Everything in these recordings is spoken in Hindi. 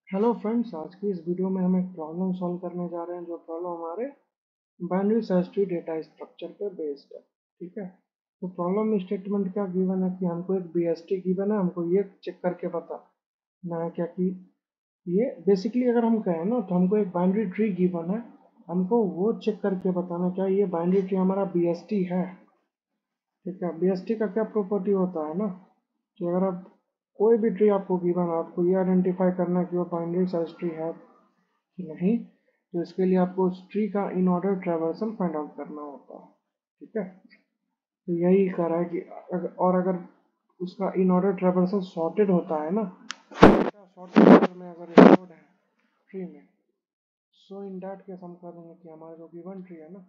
हेलो फ्रेंड्स, आज की इस वीडियो में हम एक प्रॉब्लम सॉल्व करने जा रहे हैं जो प्रॉब्लम हमारे binary search tree data structure पे बेस्ड है। ठीक है, तो प्रॉब्लम स्टेटमेंट क्या गिवन है कि हमको एक बीएसटी गिवन है, हमको ये चेक करके बताना है क्या कि ये बेसिकली अगर हम कहें ना तो हमको एक बाइनरी ट्री गिवन है, हमको वो चेक करके बताना क्या ये बाइनरी ट्री हमारा बीएसटी है। ठीक है, बीएसटी का क्या प्रॉपर्टी होता है ना कि अगर आप कोई भी ट्री आपको गिवन है, आपको ये आइडेंटिफाई करना है कि वो बाइनरी सर्च ट्री है कि नहीं, तो इसके लिए आपको उस ट्री का in order traversal find out करना होता है। ठीक है, तो यही कर रहा है कि अगर उसका इन ऑर्डर ट्रैवर्सल सॉर्टेड होता है ना, सॉर्टेड ऑर्डर में अगर स्टोर्ड है ट्री में, सो इन दैट केस हम करेंगे कि हमारा जो गिवन ट्री है ना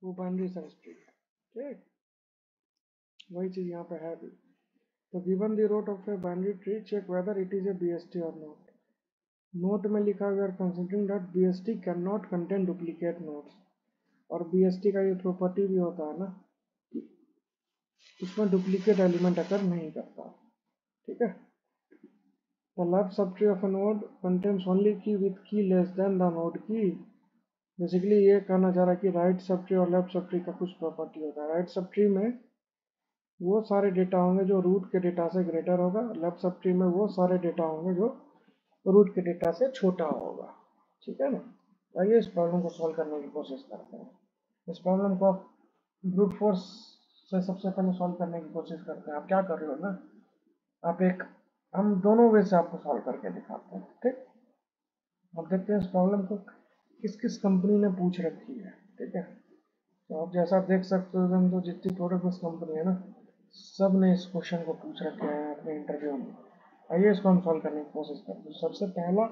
वो बाइनरी सर्च ट्री है। ठीक, वही चीज़ यहाँ पे है भी। तो given the root of a binary tree, check whether it is a BST और नॉट। नोट में लिखा we are considering that BST cannot contain duplicate nodes, और बीएसटी का ये प्रॉपर्टी भी होता है ना कि इसमें डुप्लीकेट एलिमेंट अगर नहीं करता। ठीक है, the left sub tree of A node contains only की विथ की लेस देन द नोड की। बेसिकली ये कहना चाह रहा है कि राइट सब ट्री और लेफ्ट सब ट्री का कुछ प्रॉपर्टी होता है। राइट सब ट्री में वो सारे डेटा होंगे जो रूट के डेटा से ग्रेटर होगा, लेफ्ट सब ट्री में वो सारे डेटा होंगे जो रूट के डेटा से छोटा होगा। ठीक है ना, आइए इस प्रॉब्लम को सॉल्व करने की कोशिश करते हैं। इस प्रॉब्लम को आप ब्रूट फोर्स से सबसे पहले सॉल्व करने की कोशिश करते हैं। आप क्या कर रहे हो ना, आप एक हम दोनों वे से आपको सॉल्व करके दिखाते हैं। ठीक, अब देखते हैं इस प्रॉब्लम को किस किस कंपनी ने पूछ रखी है। ठीक है, तो आप जैसा देख सकते हो तो जितनी प्रोडक्ट बेस्ड कंपनी है ना, सब ने इस क्वेश्चन को पूछ रखे हैं अपने इंटरव्यू में। आइए इसको हम सॉल्व करने की कोशिश करते हैं। सबसे पहला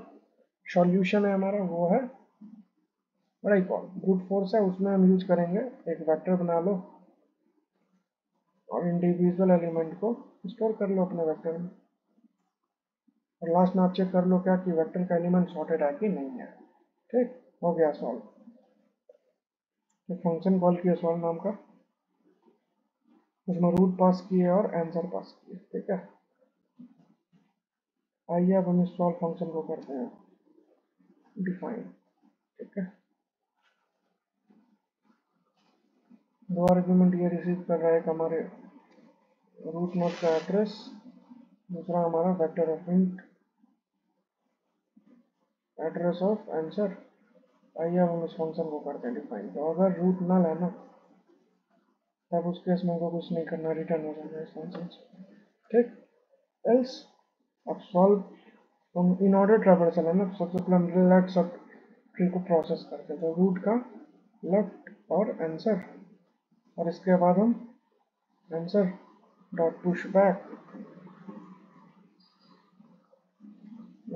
सॉल्यूशन है हमारा वो है बड़ा ही कॉल ब्रूट फोर्स है, उसमें हम यूज करेंगे एक वेक्टर बना लो और इंडिविजुअल एलिमेंट को स्टोर कर लो अपने वेक्टर में, और लास्ट में आप चेक कर लो क्या कि वेक्टर का एलिमेंट सॉर्टेड है कि नहीं है। ठीक, हो गया सॉल्व। एक फंक्शन कॉल किया सॉल्व नाम का, उसमें रूट पास किए और आंसर पास किए। ठीक है, आइए अब हम इस सॉल्व फंक्शन को करते हैं डिफाइन। ठीक है, दो आर्ग्यूमेंट ये रिसीव कर रहा है एक हमारे रूट नोड का एड्रेस, दूसरा हमारा vector of int address of answer. आइए अब हम इस फंक्शन को करते हैं डिफाइन। तो अगर रूट नल है ना, तब उस केस में हमको कुछ नहीं करना, रिटर्न हो जाएगा इस फंक्शन से। ठीक, एल्स अब सॉल्व हम इन ऑर्डर ट्रैवर्सल है ना, तो सबसे पहले हम लेफ्ट सब ट्री को प्रोसेस करते हैं, तो रूट का लेफ्ट और आंसर, और इसके बाद हम answer dot push back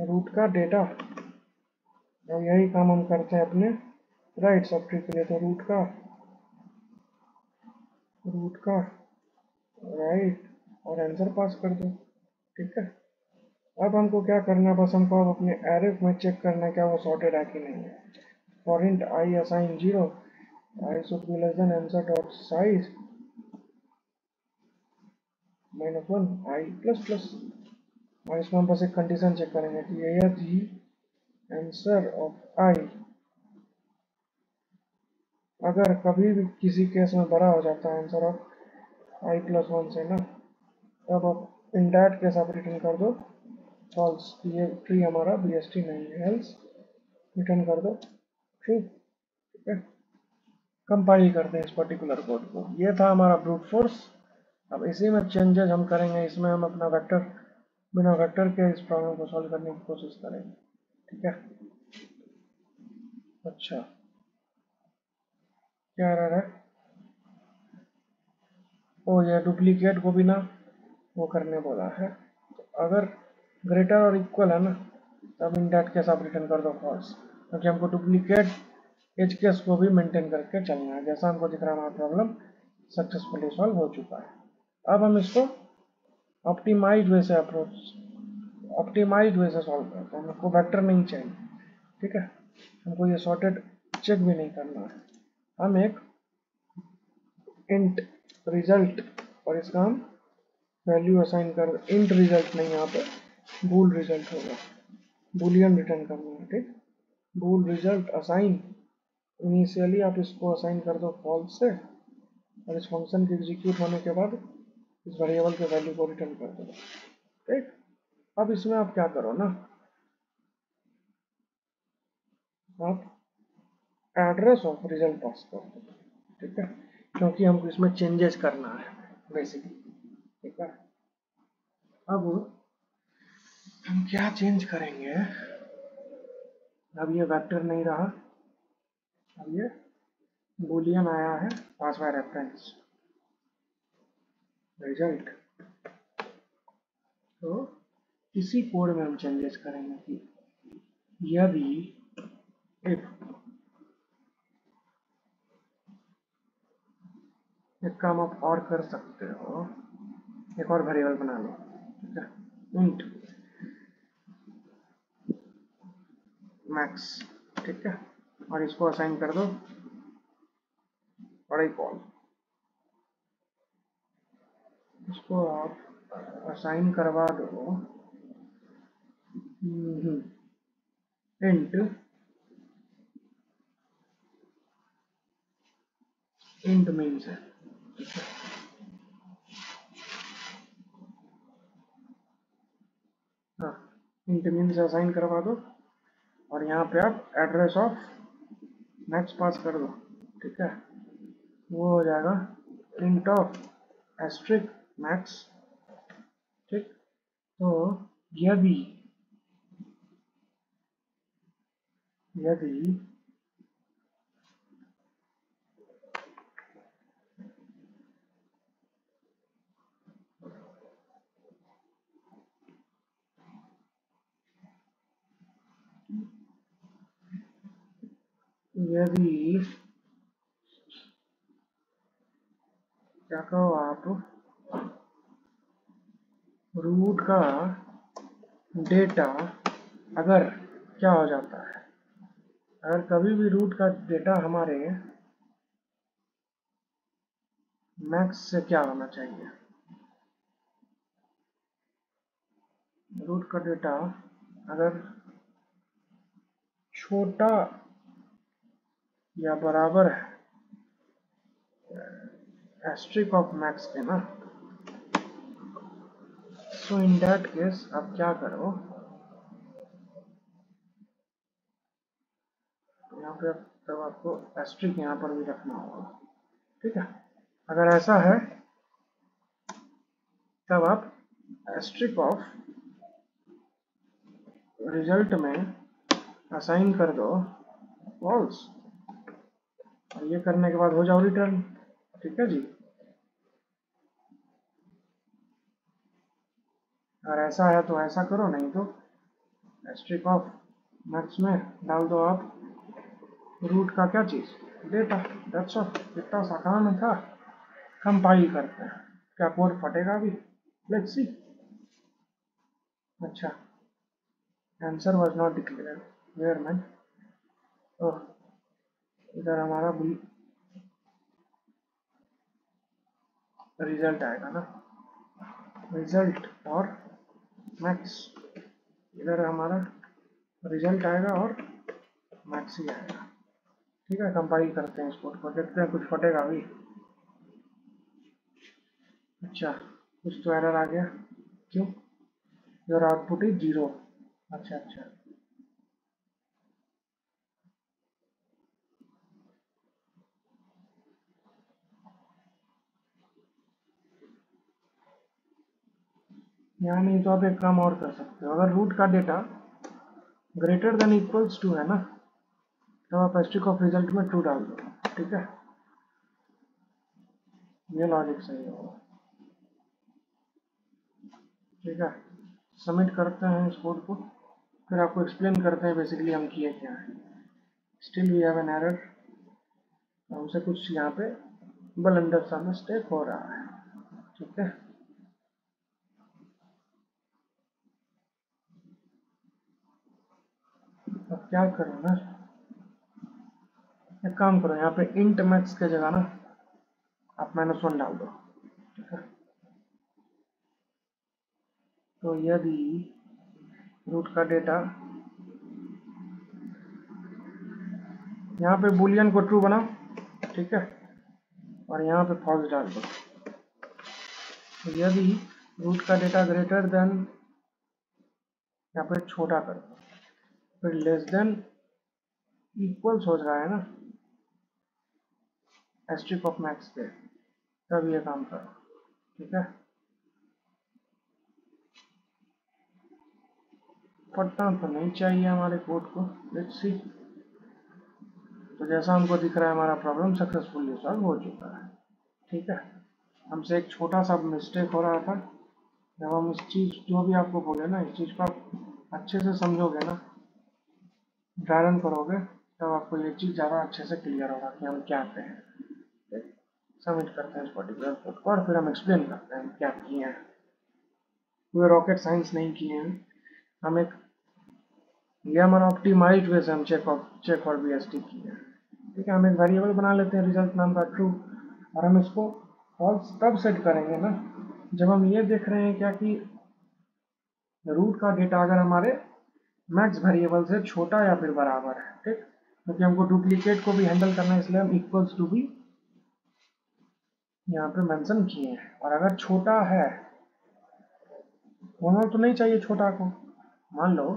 root का डेटा। अब यही काम हम करते हैं अपने राइट सब ट्री के लिए, तो रूट का राइट और आंसर पास कर दो। ठीक है, अब हमको क्या करना है, बस हमको अब अपने एरे में चेक करना है क्या वो सॉर्टेड है कि नहीं है। For int I assign 0, I should be less than answer dot size -1 I plus plus. और इसमें हम बस एक कंडीशन चेक करेंगे कि यदि आंसर ऑफ आई अगर कभी भी किसी केस में बड़ा हो जाता है आंसर ऑफ आई प्लस 1 से ना, तब आप इन डैट केस आप रिटर्न कर दो फॉल्स, ये ट्री हमारा बीएसटी नहीं है, एल्स रिटर्न कर दो ट्रू। ठीक है, कंपाइल करते हैं इस पर्टिकुलर कोड को। ये था हमारा ब्रूट फोर्स। अब इसी में चेंजेस हम करेंगे, इसमें हम अपना वेक्टर बिना वेक्टर के इस प्रॉब्लम को सॉल्व करने की कोशिश करेंगे। ठीक है, अच्छा क्या एरर है, ओ ये डुप्लीकेट को बिना वो करने बोला है। तो अगर ग्रेटर और इक्वल है ना, तब इन डैट केस आप रिटर्न कर दो फॉल्स, क्योंकि हमको डुप्लीकेट एज केस को भी मेंटेन करके चलना है। जैसा हमको दिख रहा है हमारा प्रॉब्लम सक्सेसफुली सॉल्व हो चुका है। अब हम इसको ऑप्टिमाइज्ड वे से ऑप्टिमाइज्ड वे से सॉल्व करते हैं। हमको वेक्टर नहीं चाहिए। ठीक है, हमको ये सॉर्टेड चेक भी नहीं करना है। हम एक इंट रिजल्ट और इसका हम वैल्यू असाइन कर, इंट रिजल्ट नहीं, यहाँ पे बूल रिजल्ट होगा, बूलियन रिटर्न करना है, ठीक। बूल रिजल्ट असाइन, इनिशियली आप इसको असाइन कर दो फॉल्स से, और इस फंक्शन के एग्जीक्यूट होने के बाद इस वेरिएबल के वैल्यू को रिटर्न कर दो, ठीक। अब इसमें आप क्या करो ना, आप एड्रेस ऑफ रिजल्ट पास कर दो, ठीक है, क्योंकि हमको इसमें चेंजेस करना है बेसिकली, ठीक है। अब हम क्या चेंज करेंगे, अब ये वेक्टर नहीं रहा, अब ये बूलियन आया है पास बाय रेफरेंस रिजल्ट, तो इसी कोड में हम चेंजेस करेंगे कि यदि इफ, एक काम आप और कर सकते हो, एक और वेरिएबल बना लो, ठीक है, इंट मैक्स, ठीक है, और इसको असाइन कर दो बड़ा कॉल, इसको आप असाइन करवा दो इंट इंट मीन्स है, ठीक है, हाँ, इंट मीन्स असाइन करवा दो, और यहाँ पे आप एड्रेस ऑफ मैक्स पास कर दो, ठीक है, वो हो जाएगा इंट ऑफ एस्ट्रिक मैक्स, ठीक। तो यदि यदि यदि क्या कहो आप, रूट का डेटा अगर क्या हो जाता है, अगर कभी भी रूट का डेटा हमारे मैक्स से क्या होना चाहिए, रूट का डेटा अगर छोटा या बराबर है एस्ट्रिक ऑफ मैक्स के ना, सो इन दैट केस आप क्या करो, यहाँ पे तब आपको एस्ट्रिक यहाँ पर भी रखना होगा, ठीक है। अगर ऐसा है तब आप एस्ट्रिक ऑफ रिजल्ट में असाइन कर दो फॉल्स, और ये करने के बाद हो जाओ रिटर्न, ठीक है जी। अगर ऐसा है तो ऐसा करो, नहीं तो एस्ट्रिक ऑफ मैक्स में डाल दो आप रूट का क्या चीज, डेटा, दैट्स ऑल, इतना सा काम था। कंपाइल करते हैं, क्या कोड फटेगा अभी, लेट्स सी। अच्छा, answer was not declared, where man, oh, इधर हमारा रिजल्ट आएगा ना, रिजल्ट और मैक्स, इधर हमारा रिजल्ट आएगा और मैक्स ही आएगा, ठीक है। कंपाइल करते हैं इस कोड को, देखते हैं कुछ फटेगा अभी। अच्छा, कुछ तो एरर आ गया, क्यों, योर आउटपुट इज 0, अच्छा अच्छा, यहाँ नहीं तो आप एक काम और कर सकते हो, अगर रूट का data greater than equals to है ना, तब आप एस्ट्रिक ऑफ रिजल्ट में ट्रू डाल दो, ठीक है, ये लॉजिक सही होगा, ठीक है। सबमिट करते हैं इस कोड को, फिर आपको एक्सप्लेन करते हैं बेसिकली हम किए क्या है। Still we have an error, हमसे कुछ यहाँ पे ब्लंडर सा मिस्टेक हो रहा है, ठीक है। अब क्या करो ना, एक काम करो, यहाँ पे इंट मैक्स के जगह ना आप -1 डाल दो, ठीक है। तो यदि रूट का डेटा यहाँ पे बुलियन को ट्रू बनाओ, ठीक है, और यहाँ पे फॉल्स डाल दो। तो यदि रूट का डेटा ग्रेटर देन, यहाँ पे छोटा कर दो, फिर लेस देन इक्वल्स हो रहा है ना एस्ट्रिक ऑफ मैक्स पे, तब ये काम करो, ठीक है। पढ़ना तो नहीं चाहिए हमारे कोड को, लेट्स सी। तो जैसा हमको दिख रहा है हमारा प्रॉब्लम सक्सेसफुली सॉल्व हो चुका है, ठीक है। हमसे एक छोटा सा मिस्टेक हो रहा था। जब हम इस चीज़ जो भी आपको बोले ना, इस चीज़ को आप अच्छे से समझोगे ना, ड्राई रन करोगे, तब आपको ये चीज़ ज़्यादा अच्छे से क्लियर होगा कि हम क्या करें। सबमिट करते हैं इस पर्टिकुलर कोड को और फिर हम एक्सप्लेन करते हैं क्या किए हैं। कोई रॉकेट साइंस नहीं किए हैं हम। एक ये हमारा ऑप्टिमाइज्ड वे से हम चेक और BST किए हैं, ठीक है। हम एक वेरिएबल बना लेते हैं रिजल्ट नाम का ट्रू, और हम इसको फॉल्स तब सेट करेंगे ना जब हम ये देख रहे हैं क्या कि रूट का डेटा अगर हमारे मैक्स वेरिएबल से छोटा या फिर बराबर है, ठीक। क्योंकि हमको डुप्लीकेट को भी हैंडल करना है, इसलिए हम इक्वल्स टू भी यहाँ पे मेंशन किए हैं। और अगर छोटा है, होना तो नहीं चाहिए छोटा को, मान लो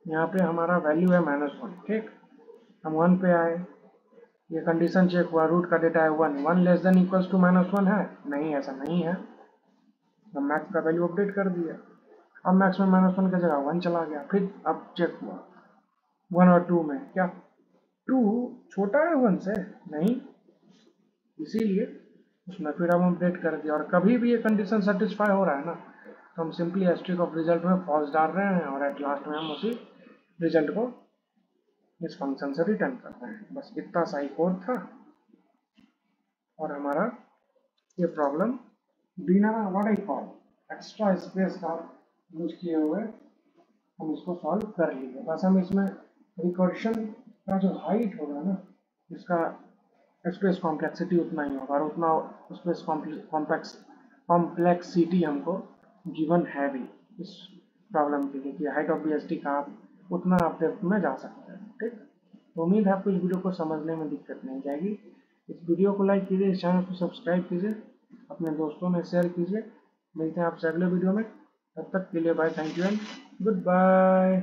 यहाँ पे हमारा वैल्यू है -1, ठीक। हम 1 पे आए, ये कंडीशन चेक हुआ, रूट का डेटा है 1, 1 लेस देन इक्वल्स टू -1 है, नहीं, ऐसा नहीं है। हम मैक्स का वैल्यू अपडेट कर दिया, अब मैक्स में -1 की जगह 1 चला गया। फिर अब चेक हुआ 1 और 2 में, क्या 2 छोटा है 1 से? नहीं, इसीलिए उसमें फिर हम अपडेट कर दिया। और कभी भी ये कंडीशन सेटिस्फाई हो रहा है ना, तो हम सिंपली एस्ट्रिक ऑफ रिजल्ट में फॉल्स डाल रहे हैं और एट लास्ट में हम उसी रिजल्ट को इस फंक्शन से रिटर्न करते हैं। बस इतना सा ही कोड था और हमारा ये प्रॉब्लम बिना what I call extra space का यूज किए हुए हम इसको सॉल्व कर लिए। बस हम इसमें रिकर्शन का जो हाइट होगा ना, इसका स्पेस कॉम्प्लेक्सिटी उतना ही होगा, और उतना स्पेस कॉम्प्लेक्सिटी हमको गिवन है भी इस प्रॉब्लम के लिए कि हाइट ऑफ BST का आप उतना आप डेप्थ में जा सकते हैं, ठीक। तो उम्मीद है आपको इस वीडियो को समझने में दिक्कत नहीं जाएगी। इस वीडियो को लाइक कीजिए, इस चैनल को सब्सक्राइब कीजिए, अपने दोस्तों में शेयर कीजिए। मिलते हैं आपसे अगले वीडियो में, तब तक के लिए bye, thank you and good bye.